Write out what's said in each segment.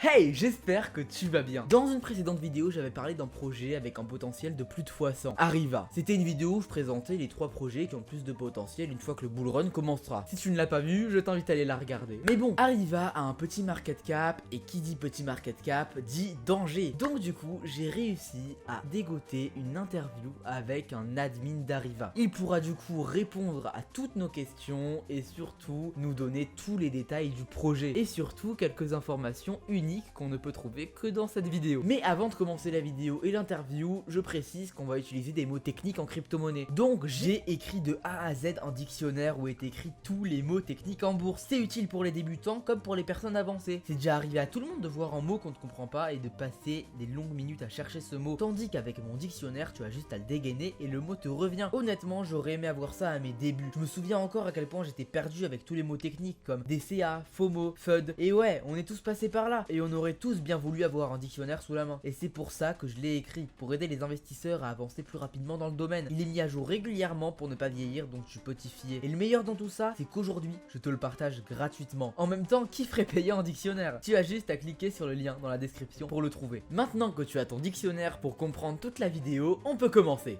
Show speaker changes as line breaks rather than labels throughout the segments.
Hey, j'espère que tu vas bien. Dans une précédente vidéo, j'avais parlé d'un projet avec un potentiel de plus de x100, Arriva. C'était une vidéo où je présentais les 3 projets qui ont le plus de potentiel une fois que le bull run commencera. Si tu ne l'as pas vu, je t'invite à aller la regarder. Mais bon, Arriva a un petit market cap, et qui dit petit market cap dit danger. Donc du coup, j'ai réussi à dégoter une interview avec un admin d'Arriva. Il pourra du coup répondre à toutes nos questions et surtout nous donner tous les détails du projet. Et surtout quelques informations uniques qu'on ne peut trouver que dans cette vidéo. Mais avant de commencer la vidéo et l'interview, je précise qu'on va utiliser des mots techniques en crypto-monnaie. Donc j'ai écrit de A à Z un dictionnaire où est écrit tous les mots techniques en bourse. C'est utile pour les débutants comme pour les personnes avancées. C'est déjà arrivé à tout le monde de voir un mot qu'on ne comprend pas et de passer des longues minutes à chercher ce mot. Tandis qu'avec mon dictionnaire, tu as juste à le dégainer et le mot te revient. Honnêtement, j'aurais aimé avoir ça à mes débuts. Je me souviens encore à quel point j'étais perdu avec tous les mots techniques comme DCA, FOMO, FUD. Et ouais, on est tous passés par là. Et on aurait tous bien voulu avoir un dictionnaire sous la main. Et c'est pour ça que je l'ai écrit, pour aider les investisseurs à avancer plus rapidement dans le domaine. Il est mis à jour régulièrement pour ne pas vieillir, donc tu peux t'y fier. Et le meilleur dans tout ça, c'est qu'aujourd'hui, je te le partage gratuitement. En même temps, qui ferait payer un dictionnaire? Tu as juste à cliquer sur le lien dans la description pour le trouver. Maintenant que tu as ton dictionnaire pour comprendre toute la vidéo, on peut commencer.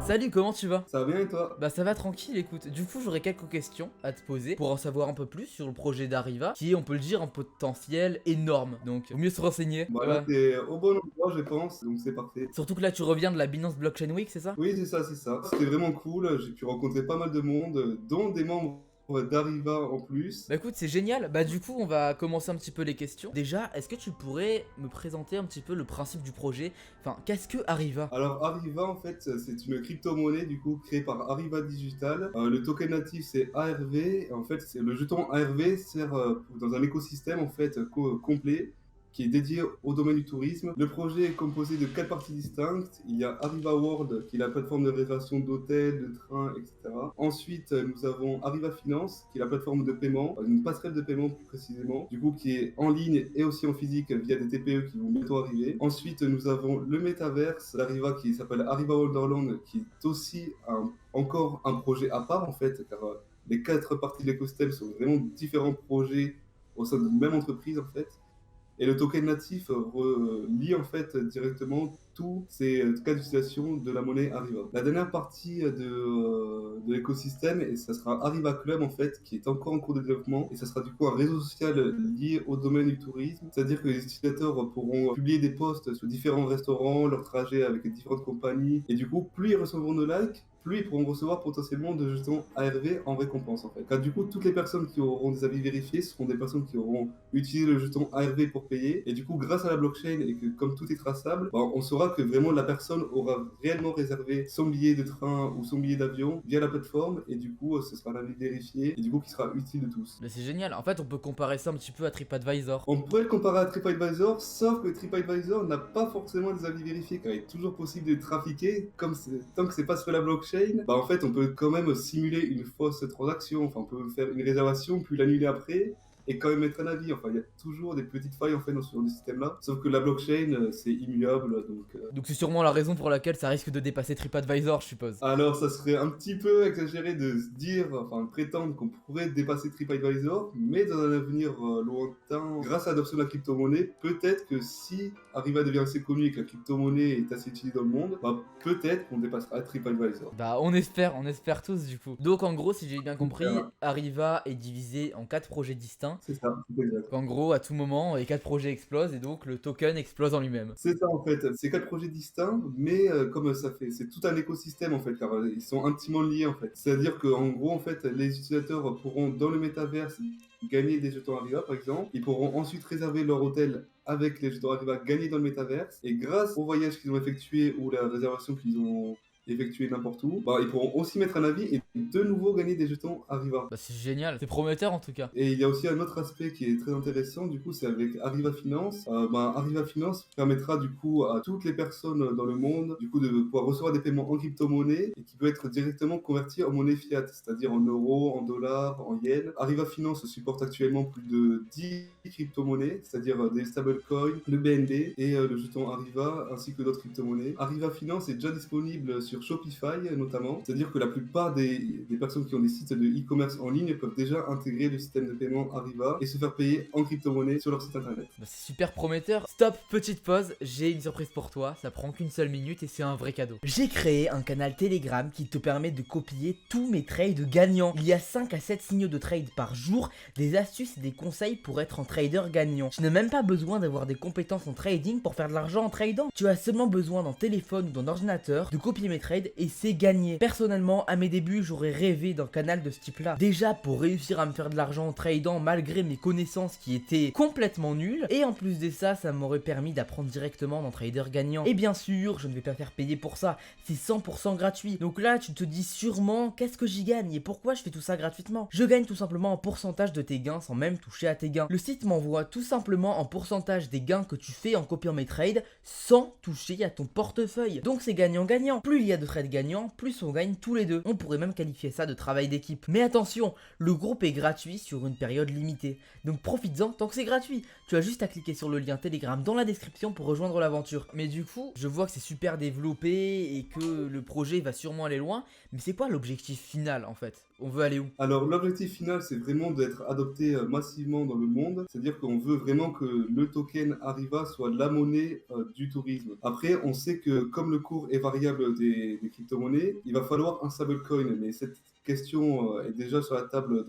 Salut, comment tu vas?
Ça va bien et toi?
Bah ça va tranquille, écoute. Du coup, j'aurais quelques questions à te poser pour en savoir un peu plus sur le projet d'Arriva, qui est, on peut le dire, un potentiel énorme. Donc, vaut mieux se renseigner.
Bah là
Ouais.
t'es au bon endroit je pense, donc c'est parfait.
Surtout que là, tu reviens de la Binance Blockchain Week, c'est ça?
Oui c'est ça, c'est ça. C'était vraiment cool, j'ai pu rencontrer pas mal de monde, dont des membres d'Arriva en plus.
Bah écoute, c'est génial. Bah du coup, on va commencer un petit peu les questions. Déjà, est-ce que tu pourrais me présenter un petit peu le principe du projet? Enfin, qu'est-ce que Arriva?
Alors Arriva en fait c'est une crypto-monnaie du coup créée par Arriva Digital. Le token natif c'est ARV. En fait c'est le jeton ARV sert dans un écosystème en fait complet qui est dédié au domaine du tourisme. Le projet est composé de 4 parties distinctes. Il y a Arriva World, qui est la plateforme de réservation d'hôtels, de trains, etc. Ensuite, nous avons Arriva Finance, qui est la plateforme de paiement, une passerelle de paiement plus précisément, du coup qui est en ligne et aussi en physique via des TPE qui vont bientôt arriver. Ensuite, nous avons le Metaverse d'Arriva qui s'appelle Arriva Wonderland, qui est aussi encore un projet à part en fait, car les 4 parties de l'écosystème sont vraiment différents projets au sein d'une même entreprise en fait. Et le token natif relie en fait directement tous ces cas d'utilisation de la monnaie Arriva. La dernière partie de l'écosystème, et ça sera Arriva Club en fait, qui est encore en cours de développement, et ça sera du coup un réseau social lié au domaine du tourisme, c'est-à-dire que les utilisateurs pourront publier des posts sur différents restaurants, leurs trajets avec les différentes compagnies, et du coup, plus ils recevront de likes, plus ils pourront recevoir potentiellement de jetons ARV en récompense en fait. Car du coup, toutes les personnes qui auront des avis vérifiés seront des personnes qui auront utilisé le jeton ARV pour payer. Et du coup, grâce à la blockchain et que comme tout est traçable, on saura que vraiment la personne aura réellement réservé son billet de train ou son billet d'avion via la plateforme. Et du coup, ce sera un avis vérifié et du coup qui sera utile de tous.
Mais c'est génial. En fait, on peut comparer ça un petit peu à TripAdvisor.
On pourrait le comparer à TripAdvisor, sauf que TripAdvisor n'a pas forcément des avis vérifiés, car il est toujours possible de trafiquer, tant que c'est pas sur la blockchain, bah en fait on peut quand même simuler une fausse transaction, enfin on peut faire une réservation puis l'annuler après, et quand même mettre un avis, enfin il y a toujours des petites failles en fait dans ce système là, sauf que la blockchain c'est immuable,
Donc c'est sûrement la raison pour laquelle ça risque de dépasser TripAdvisor, je suppose.
Alors, ça serait un petit peu exagéré de se dire, enfin, de prétendre qu'on pourrait dépasser TripAdvisor, mais dans un avenir lointain, grâce à l'adoption de la crypto-monnaie, peut-être que si Arriva devient assez connu et que la crypto-monnaie est assez utilisée dans le monde, bah, peut-être qu'on dépassera TripAdvisor.
Bah on espère tous du coup. Donc en gros, si j'ai bien compris, Arriva est divisé en 4 projets distincts.
C'est ça, c'est exact.
En gros, à tout moment, les 4 projets explosent et donc le token explose en lui-même.
C'est ça en fait, c'est 4 projets distincts, mais comme ça fait, c'est tout un écosystème en fait, car ils sont intimement liés en fait. C'est-à-dire qu'en gros en fait, les utilisateurs pourront dans le métaverse gagner des jetons Arriva par exemple, ils pourront ensuite réserver leur hôtel avec les jetons Arriva gagnés dans le métaverse, et grâce au voyage qu'ils ont effectué ou la réservation qu'ils ont effectuer n'importe où, bah, ils pourront aussi mettre un avis et de nouveau gagner des jetons Arriva.
Bah, c'est génial, c'est prometteur en tout cas.
Et il y a aussi un autre aspect qui est très intéressant, du coup, c'est avec Arriva Finance. Arriva Finance permettra du coup à toutes les personnes dans le monde, du coup, de pouvoir recevoir des paiements en crypto-monnaie et qui peut être directement converti en monnaie fiat, c'est-à-dire en euros, en dollars, en yens. Arriva Finance supporte actuellement plus de 10 crypto-monnaies, c'est-à-dire des stablecoins, le BNB et le jeton Arriva, ainsi que d'autres crypto-monnaies. Arriva Finance est déjà disponible sur Shopify notamment, c'est-à-dire que la plupart des personnes qui ont des sites de e-commerce en ligne peuvent déjà intégrer le système de paiement Arriva et se faire payer en crypto-monnaie sur leur site internet.
Bah, c'est super prometteur. Stop, petite pause, j'ai une surprise pour toi, ça prend qu'une seule minute et c'est un vrai cadeau. J'ai créé un canal Telegram qui te permet de copier tous mes trades gagnants. Il y a 5 à 7 signaux de trade par jour, des astuces et des conseils pour être un trader gagnant. Tu n'as même pas besoin d'avoir des compétences en trading pour faire de l'argent en tradant. Tu as seulement besoin d'un téléphone ou d'un ordinateur de copier mes trades et c'est gagné. Personnellement, à mes débuts, j'aurais rêvé d'un canal de ce type-là. Déjà pour réussir à me faire de l'argent en tradant malgré mes connaissances qui étaient complètement nulles. Et en plus de ça, ça m'aurait permis d'apprendre directement d'un trader gagnant. Et bien sûr, je ne vais pas faire payer pour ça, c'est 100% gratuit. Donc là, tu te dis sûrement qu'est-ce que j'y gagne et pourquoi je fais tout ça gratuitement. Je gagne tout simplement en pourcentage de tes gains sans même toucher à tes gains. Le site m'envoie tout simplement en pourcentage des gains que tu fais en copiant mes trades sans toucher à ton portefeuille. Donc c'est gagnant-gagnant. Plus il y a de trades gagnants, plus on gagne tous les deux. On pourrait même qualifier ça de travail d'équipe. Mais attention, le groupe est gratuit sur une période limitée. Donc profites-en tant que c'est gratuit. Tu as juste à cliquer sur le lien Telegram dans la description pour rejoindre l'aventure. Mais du coup, je vois que c'est super développé et que le projet va sûrement aller loin. Mais c'est quoi l'objectif final en fait? On veut aller où?
Alors l'objectif final, c'est vraiment d'être adopté massivement dans le monde, c'est-à-dire qu'on veut vraiment que le token Arriva soit la monnaie du tourisme. Après, on sait que comme le cours est variable des crypto-monnaies, il va falloir un stablecoin, mais cette question est déjà sur la table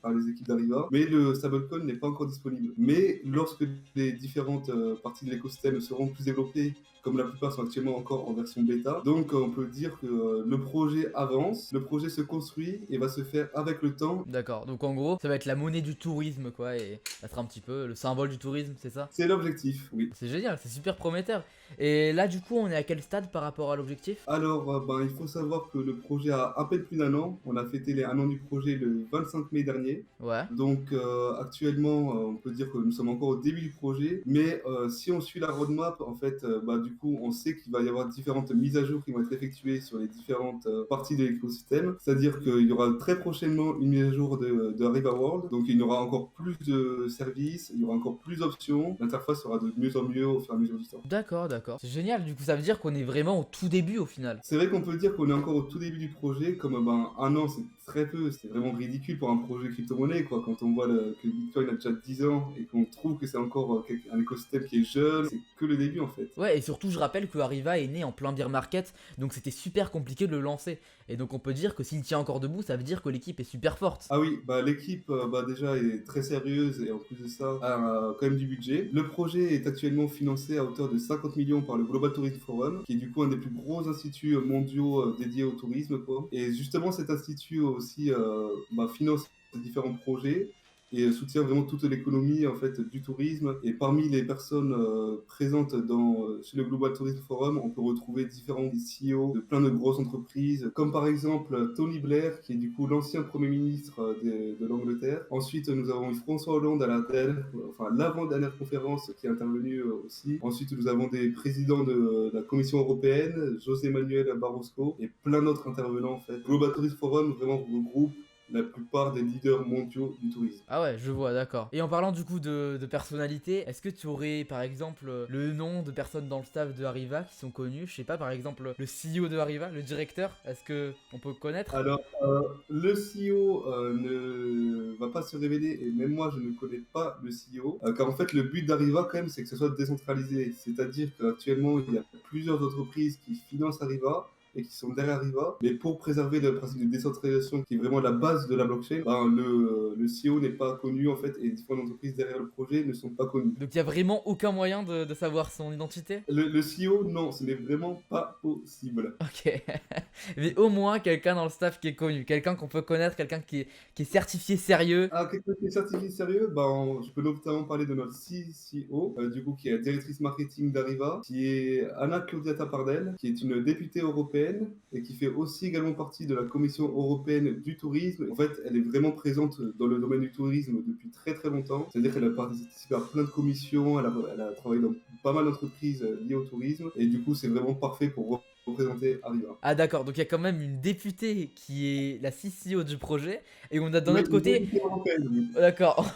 par les équipes d'Arriva, mais le stablecoin n'est pas encore disponible. Mais lorsque les différentes parties de l'écosystème seront plus développées, comme la plupart sont actuellement encore en version bêta, donc on peut dire que le projet avance, le projet se construit et va se faire avec le temps.
D'accord, donc en gros, ça va être la monnaie du tourisme quoi, et ça sera un petit peu le symbole du tourisme, c'est ça?
C'est l'objectif, oui.
C'est génial, c'est super prometteur. Et là du coup, on est à quel stade par rapport à l'objectif?
Alors, il faut savoir que le projet a à peine plus d'un an. On a fêté les 1 an du projet le 25 mai dernier.
Ouais.
Donc, actuellement, on peut dire que nous sommes encore au début du projet. Mais si on suit la roadmap, en fait, du coup, on sait qu'il va y avoir différentes mises à jour qui vont être effectuées sur les différentes parties de l'écosystème. C'est-à-dire qu'il y aura très prochainement une mise à jour de Arriva World. Donc, il y aura encore plus de services, il y aura encore plus d'options. L'interface sera de mieux en mieux au fur et à mesure du temps.
D'accord, d'accord. C'est génial, du coup ça veut dire qu'on est vraiment au tout début au final.
C'est vrai qu'on peut dire qu'on est encore au tout début du projet, comme un an c'est très peu, c'est vraiment ridicule pour un projet crypto-monnaie, quoi. Quand on voit que Bitcoin a déjà 10 ans et qu'on trouve que c'est encore un écosystème qui est jeune, c'est que le début en fait.
Ouais, et surtout je rappelle que Arriva est né en plein bear market, donc c'était super compliqué de le lancer. Et donc on peut dire que s'il tient encore debout, ça veut dire que l'équipe est super forte.
Ah oui, l'équipe déjà est très sérieuse et en plus de ça a quand même du budget. Le projet est actuellement financé à hauteur de 50 millions par le Global Tourism Forum, qui est du coup un des plus gros instituts mondiaux dédiés au tourisme, quoi. Et justement cet institut aussi finance différents projets et soutient vraiment toute l'économie en fait du tourisme. Et parmi les personnes présentes chez le Global Tourism Forum, on peut retrouver différents CEO de plein de grosses entreprises, comme par exemple Tony Blair, qui est du coup l'ancien Premier ministre de l'Angleterre. Ensuite, nous avons eu François Hollande à l'avant-dernière conférence qui est intervenue aussi. Ensuite, nous avons des présidents de la Commission européenne, José Manuel Barroso, et plein d'autres intervenants en fait. Global Tourism Forum vraiment regroupe la plupart des leaders mondiaux du tourisme.
Ah ouais, je vois, d'accord. Et en parlant du coup de personnalité, est-ce que tu aurais par exemple le nom de personnes dans le staff de Arriva qui sont connues? Je sais pas, par exemple le CEO de Arriva, le directeur, est-ce que on peut connaître?
Alors, le CEO ne va pas se révéler, et même moi je ne connais pas le CEO, car en fait le but d'Arriva quand même c'est que ce soit décentralisé, c'est-à-dire qu'actuellement il y a plusieurs entreprises qui financent Arriva, et qui sont derrière Arriva. Mais pour préserver le principe de décentralisation, qui est vraiment la base de la blockchain, le CEO n'est pas connu en fait, et les différentes entreprises derrière le projet ne sont pas connues.
Donc il y a vraiment aucun moyen de savoir son identité?
Le CEO, non, ce n'est vraiment pas possible.
Ok. Mais au moins quelqu'un dans le staff qui est connu, quelqu'un qu'on peut connaître, quelqu'un qui est certifié sérieux.
Ah, quelqu'un qui est certifié sérieux, je peux notamment parler de notre CCO, du coup, qui est la directrice marketing d'Arriva, qui est Anna Claudia Tapardel, qui est une députée européenne européenne et qui fait aussi également partie de la Commission européenne du tourisme. En fait, elle est vraiment présente dans le domaine du tourisme depuis très très longtemps. C'est-à-dire qu'elle a participé à plein de commissions, elle a travaillé dans pas mal d'entreprises liées au tourisme. Et du coup, c'est vraiment parfait pour représenter Arriva.
Ah d'accord, donc il y a quand même une députée qui est la CCO du projet, et on a d'un
Oui,
autre
une
côté...
députée européenne, oui.
D'accord,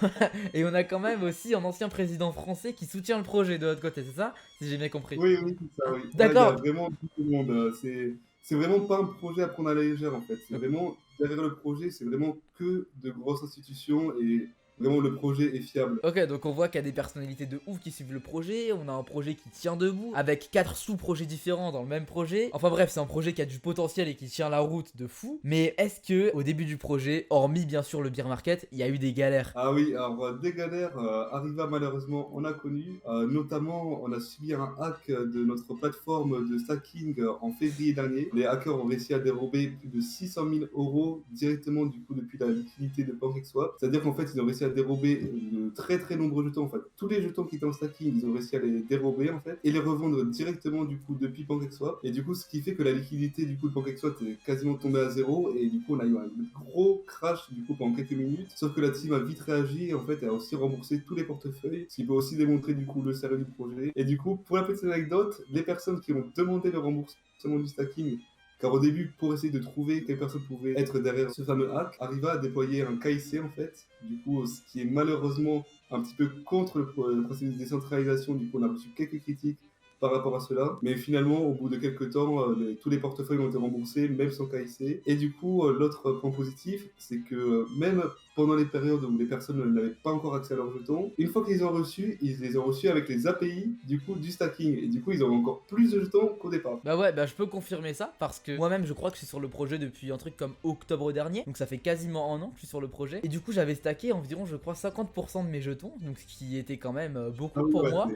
et on a quand même aussi un ancien président français qui soutient le projet de l'autre côté, c'est ça? Si j'ai bien compris.
Oui, oui, c'est ça, oui. Là, il y a
D'accord.
vraiment tout le monde. C'est vraiment pas un projet à prendre à la légère, en fait. C'est vraiment, derrière le projet, c'est vraiment que de grosses institutions et vraiment le projet est fiable.
Ok, donc on voit qu'il y a des personnalités de ouf qui suivent le projet, on a un projet qui tient debout, avec 4 sous-projets différents dans le même projet. Enfin bref, c'est un projet qui a du potentiel et qui tient la route de fou. Mais est-ce que, au début du projet, hormis bien sûr le beer market, il y a eu des galères?
Ah oui, alors des galères, Arriva malheureusement on a connu. Notamment, on a subi un hack de notre plateforme de stacking en février dernier. Les hackers ont réussi à dérober plus de 600 000 euros directement du coup depuis la liquidité de PancakeSwap. C'est-à-dire qu'en fait, ils ont réussi à dérober de très très nombreux jetons. En fait, tous les jetons qui étaient en stacking, ils ont réussi à les dérober en fait et les revendre directement du coup depuis PancakeSwap. Et du coup, ce qui fait que la liquidité du coup de PancakeSwap est quasiment tombée à zéro et du coup, on a eu un gros crash du coup pendant quelques minutes. Sauf que la team a vite réagi et en fait, elle a aussi remboursé tous les portefeuilles, ce qui peut aussi démontrer du coup le sérieux du projet. Et du coup, pour la petite anecdote, les personnes qui ont demandé le remboursement du stacking, car au début, pour essayer de trouver quelle personne pouvait être derrière ce fameux hack, Arriva a déployé un KIC en fait, du coup, ce qui est malheureusement un petit peu contre le processus de décentralisation, du coup, on a reçu quelques critiques par rapport à cela. Mais finalement, au bout de quelques temps, tous les portefeuilles ont été remboursés, même sans KIC. Et du coup, l'autre point positif, c'est que même pendant les périodes où les personnes n'avaient pas encore accès à leurs jetons, une fois qu'ils les ont reçus, ils les ont reçus avec les API du coup du stacking. Et du coup, ils ont encore plus de jetons qu'au départ.
Bah ouais, bah je peux confirmer ça, parce que moi-même je crois que je suis sur le projet depuis un truc comme octobre dernier, donc ça fait quasiment un an que je suis sur le projet, et du coup j'avais stacké environ je crois 50% de mes jetons, donc ce qui était quand même beaucoup
Ah oui,
pour
ouais,
moi.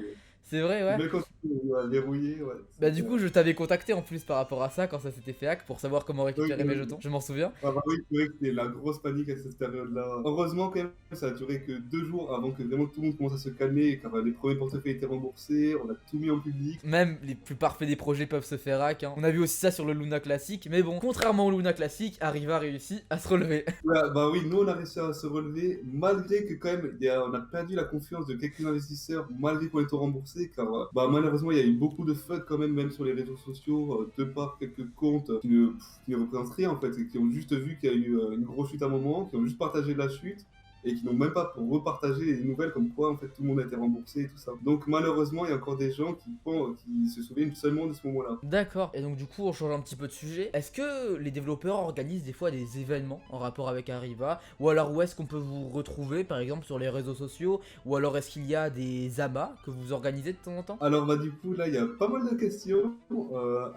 C'est vrai, ouais.
mais quand tu verrouillé, ouais.
Bah du coup je t'avais contacté en plus par rapport à ça quand ça s'était fait hack pour savoir comment récupérer mes jetons, je m'en souviens.
Ah bah oui, c'est vrai que c'était la grosse panique à cette période-là. Heureusement, quand même, ça a duré que 2 jours avant que vraiment tout le monde commence à se calmer, car les premiers portefeuilles étaient remboursés, on a tout mis en public.
Même les plus parfaits des projets peuvent se faire hack, hein. On a vu aussi ça sur le Luna classique, mais bon, contrairement au Luna classique, Arriva réussi à se relever.
Ouais, bah oui, nous on a réussi à se relever, malgré que quand même, on a perdu la confiance de quelques investisseurs, malgré qu'on ait été remboursé, car bah, malheureusement il y a eu beaucoup de FUD quand même sur les réseaux sociaux, de par quelques comptes qui ne représentent rien en fait, et qui ont juste vu qu'il y a eu une grosse chute à un moment, qui ont juste partagé la chute, et qui n'ont même pas pour repartager les nouvelles comme quoi en fait tout le monde a été remboursé et tout ça. Donc malheureusement il y a encore des gens qui se souviennent seulement de ce moment-là.
D'accord, et donc du coup on change un petit peu de sujet. Est-ce que les développeurs organisent des fois des événements en rapport avec Arriva? Ou alors où est-ce qu'on peut vous retrouver par exemple sur les réseaux sociaux? Ou alors est-ce qu'il y a des amas que vous organisez de temps en temps?
Alors bah du coup là il y a pas mal de questions.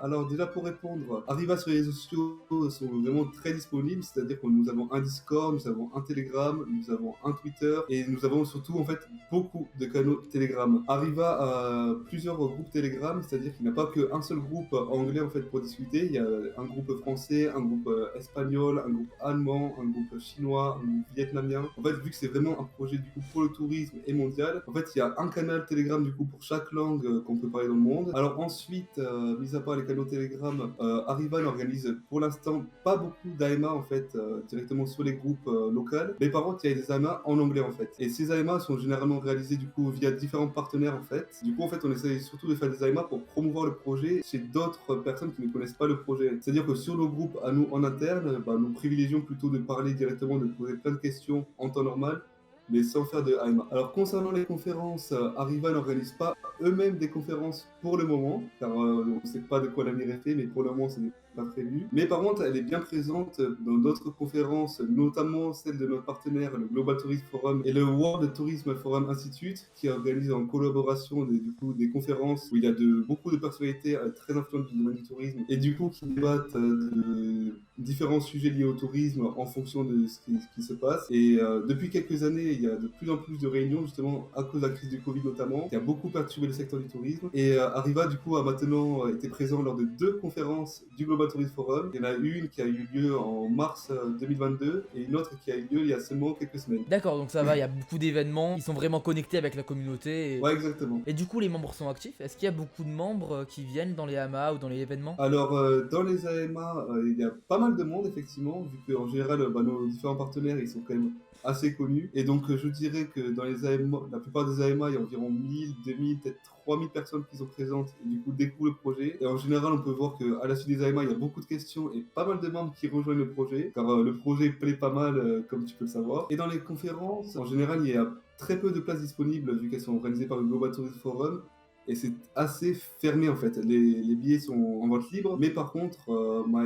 Alors déjà pour répondre, Arriva sur les réseaux sociaux sont vraiment très disponibles, c'est-à-dire que nous avons un Discord, nous avons un Telegram, nous avons un Twitter et nous avons surtout en fait beaucoup de canaux Telegram. Arriva a plusieurs groupes Telegram, c'est-à-dire qu'il n'y a pas qu'un seul groupe anglais en fait pour discuter, il y a un groupe français, un groupe espagnol, un groupe allemand, un groupe chinois, un groupe vietnamien. En fait vu que c'est vraiment un projet du coup pour le tourisme et mondial, en fait il y a un canal Telegram du coup pour chaque langue qu'on peut parler dans le monde. Alors ensuite, mis à part les canaux Telegram, Arriva n'organise pour l'instant pas beaucoup d'AMA en fait directement sur les groupes locaux. Mais par contre, il y a des AMA en anglais en fait. Et ces AMA sont généralement réalisés du coup via différents partenaires en fait. Du coup, en fait, on essaie surtout de faire des AMA pour promouvoir le projet chez d'autres personnes qui ne connaissent pas le projet. C'est-à-dire que sur nos groupes à nous en interne, bah, nous privilégions plutôt de parler directement, de poser plein de questions en temps normal, mais sans faire de AMA. Alors concernant les conférences, Arriva n'organise pas eux-mêmes des conférences pour le moment, car on ne sait pas de quoi l'avenir est fait, mais pour le moment ce n'est pas prévu. Mais par contre, elle est bien présente dans d'autres conférences, notamment celle de notre partenaire, le Global Tourism Forum et le World Tourism Forum Institute, qui organise en collaboration des conférences où il y a beaucoup de personnalités très influentes du domaine du tourisme, et du coup qui débattent de différents sujets liés au tourisme en fonction de ce qui se passe. Et depuis quelques années, il y a de plus en plus de réunions, justement à cause de la crise du Covid notamment, qui a beaucoup perturbé le secteur du tourisme. Et Arriva, du coup, a maintenant été présent lors de 2 conférences du Global Global Tourist Forum. Il y en a une qui a eu lieu en mars 2022 et une autre qui a eu lieu il y a seulement quelques semaines.
D'accord, donc ça va, il y a beaucoup d'événements, ils sont vraiment connectés avec la communauté.
Ouais, exactement.
Et du coup, les membres sont actifs. Est-ce qu'il y a beaucoup de membres qui viennent dans les AMA ou dans les événements?
Alors, dans les AMA, il y a pas mal de monde, effectivement, vu qu'en général, nos différents partenaires, ils sont quand même assez connus. Et donc, je dirais que dans les AMA, la plupart des AMA, il y a environ 1000, 2000, peut-être 3000 personnes qui sont présentes et du coup découvrent le projet. Et en général, on peut voir qu'à la suite des AMA, il y a beaucoup de questions et pas mal de membres qui rejoignent le projet, car le projet plaît pas mal, comme tu peux le savoir. Et dans les conférences, en général, il y a très peu de places disponibles, vu qu'elles sont organisées par le Global Tourist Forum. Et c'est assez fermé en fait. Les billets sont en vente libre, mais par contre,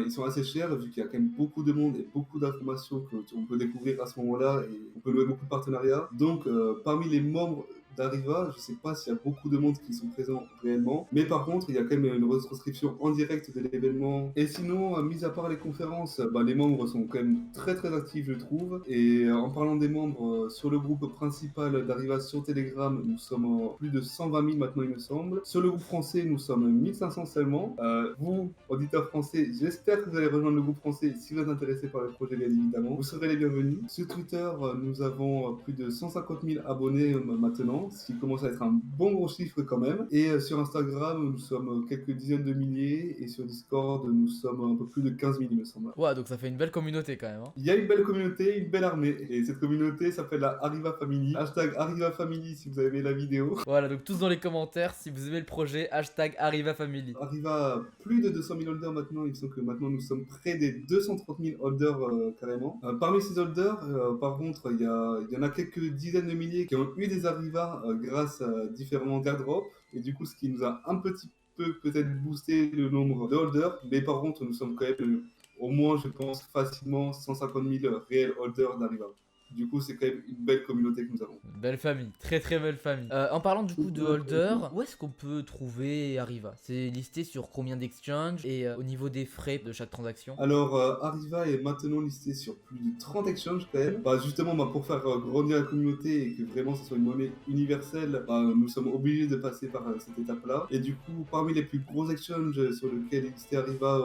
ils sont assez chers vu qu'il y a quand même beaucoup de monde et beaucoup d'informations qu'on peut découvrir à ce moment-là et on peut louer beaucoup de partenariats. Donc, parmi les membres d'Arriva, je sais pas s'il y a beaucoup de monde qui sont présents réellement, mais par contre, il y a quand même une retranscription en direct de l'événement. Et sinon, mis à part les conférences, les membres sont quand même très très actifs, je trouve. Et en parlant des membres, sur le groupe principal d'Arriva sur Telegram, nous sommes plus de 120 000 maintenant, il me semble. Sur le groupe français, nous sommes 1500 seulement. Vous, auditeurs français, j'espère que vous allez rejoindre le groupe français si vous êtes intéressé par le projet, bien évidemment. Vous serez les bienvenus. Sur Twitter, nous avons plus de 150 000 abonnés maintenant, ce qui commence à être un bon gros chiffre quand même. Et sur Instagram, nous sommes quelques dizaines de milliers. Et sur Discord, nous sommes un peu plus de 15 000, il me semble.
Ouais, donc ça fait une belle communauté quand même. Hein.
Il y a une belle communauté, une belle armée. Et cette communauté s'appelle la Arriva Family. Hashtag Arriva Family si vous avez aimé la vidéo.
Voilà, donc tous dans les commentaires si vous aimez le projet, hashtag Arriva Family.
Arriva à plus de 200 000 holders maintenant. Il me semble que maintenant nous sommes près des 230 000 holders carrément. Parmi ces holders, par contre, il y en a quelques dizaines de milliers qui ont eu des Arriva grâce à différents airdrops. Et du coup, ce qui nous a un petit peu peut-être boosté le nombre de holders. Mais par contre, nous sommes quand même au moins, je pense, facilement 150 000 réels holders d'Arriva. Du coup, c'est quand même une belle communauté que nous avons.
Une belle famille, très très belle famille. En parlant du coup de holder, où est-ce qu'on peut trouver Arriva? C'est listé sur combien d'exchanges et au niveau des frais de chaque transaction?
Alors, Arriva est maintenant listé sur plus de 30 exchanges quand même. Justement, pour faire grandir la communauté et que vraiment ce soit une monnaie universelle, nous sommes obligés de passer par cette étape-là. Et du coup, parmi les plus gros exchanges sur lesquels est listé Arriva,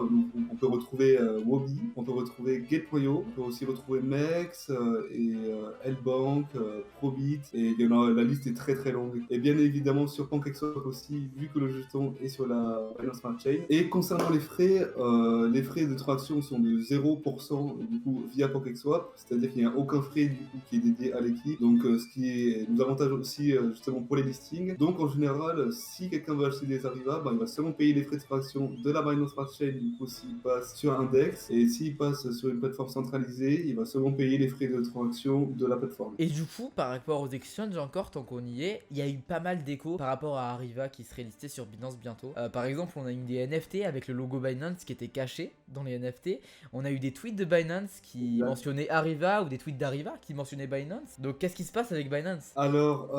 on peut retrouver Wobi, on peut retrouver Gate.io, on peut aussi retrouver Mex et Lbank, Probit, et la liste est très très longue. Et bien évidemment sur PancakeSwap aussi, vu que le jeton est sur la Binance Smart Chain. Et concernant les frais de transaction sont de 0% du coup via PancakeSwap, c'est-à-dire qu'il n'y a aucun frais du coup qui est dédié à l'équipe. Donc ce qui nous avantage aussi justement pour les listings. Donc en général, si quelqu'un veut acheter des Arriva, il va seulement payer les frais de transaction de la Binance Smart Chain du coup s'il passe sur un index, et s'il passe sur une plateforme centralisée, il va seulement payer les frais de transaction de la plateforme.
Et du coup, par rapport aux exchanges encore, tant qu'on y est, il y a eu pas mal d'échos par rapport à Arriva qui serait listé sur Binance bientôt. Par exemple, on a eu des NFT avec le logo Binance qui était caché dans les NFT. On a eu des tweets de Binance qui mentionnaient Arriva ou des tweets d'Arriva qui mentionnaient Binance. Donc qu'est-ce qui se passe avec Binance?
Alors,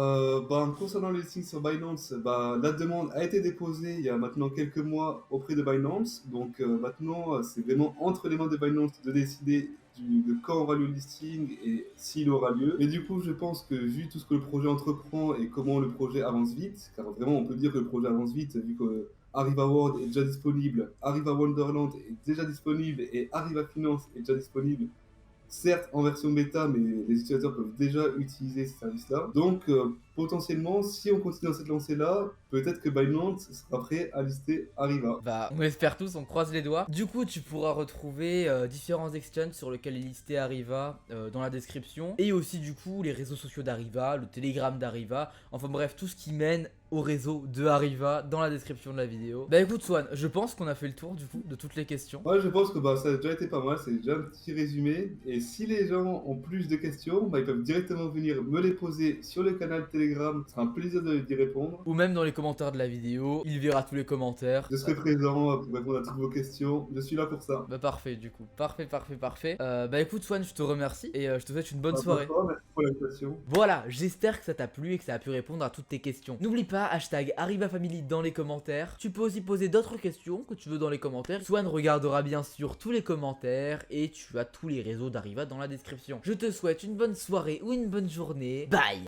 concernant le listing sur Binance, la demande a été déposée il y a maintenant quelques mois auprès de Binance. Donc maintenant, c'est vraiment entre les mains de Binance de décider de quand aura lieu le listing et s'il aura lieu. Et du coup, je pense que vu tout ce que le projet entreprend et comment le projet avance vite, car vraiment on peut dire que le projet avance vite vu que Arriva World est déjà disponible, Arriva Wonderland est déjà disponible et Arriva Finance est déjà disponible. Certes en version bêta, mais les utilisateurs peuvent déjà utiliser ces services-là. Donc potentiellement, si on continue dans cette lancée-là, peut-être que Binance sera prêt à lister Arriva.
On espère tous, on croise les doigts. Du coup, tu pourras retrouver différents exchanges sur lesquels est listé Arriva dans la description. Et aussi du coup les réseaux sociaux d'Arriva, le Telegram d'Arriva. Enfin bref, tout ce qui mène au réseau de Arriva dans la description de la vidéo. Écoute Swan, je pense qu'on a fait le tour du coup de toutes les questions.
Ouais, je pense que ça a déjà été pas mal, c'est déjà un petit résumé. Et si les gens ont plus de questions, ils peuvent directement venir me les poser sur le canal Telegram. Ce sera un plaisir d'y répondre.
Ou même dans les commentaires de la vidéo, il verra tous les commentaires.
Je serai présent pour répondre à toutes vos questions, je suis là pour ça.
Parfait du coup, parfait. Écoute Swan, je te remercie et je te souhaite une bonne soirée.
Merci pour l'invitation.
Voilà, j'espère que ça t'a plu et que ça a pu répondre à toutes tes questions. N'oublie pas, hashtag ArrivaFamily dans les commentaires. Tu peux aussi poser d'autres questions que tu veux dans les commentaires. Swan regardera bien sûr tous les commentaires et tu as tous les réseaux d'Arriva dans la description. Je te souhaite une bonne soirée ou une bonne journée. Bye!